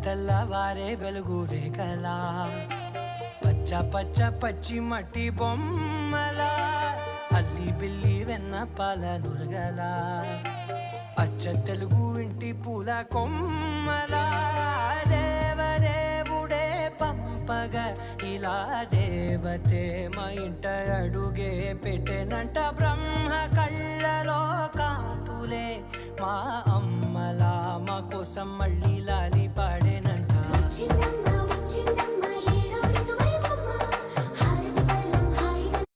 తెల్లవారే వెలుగు రేఖలా పచ్చ పచ్చ పచ్చి మట్టి బొమ్మలా అల్లి బిల్లి వెన్న పాల నురగలా అచ్చ తెలుగు ఇంటి పూల కొమ్మలా దేవదేవుడే పంపగ ఇలా దేవతే మా ఇంట అడుగే పెట్టెనంట బ్రహ్మ కళ్ళలో కాంతులే మా అమ్మలా మా కోసం మళ్ళీ లాలి పాడేనంట.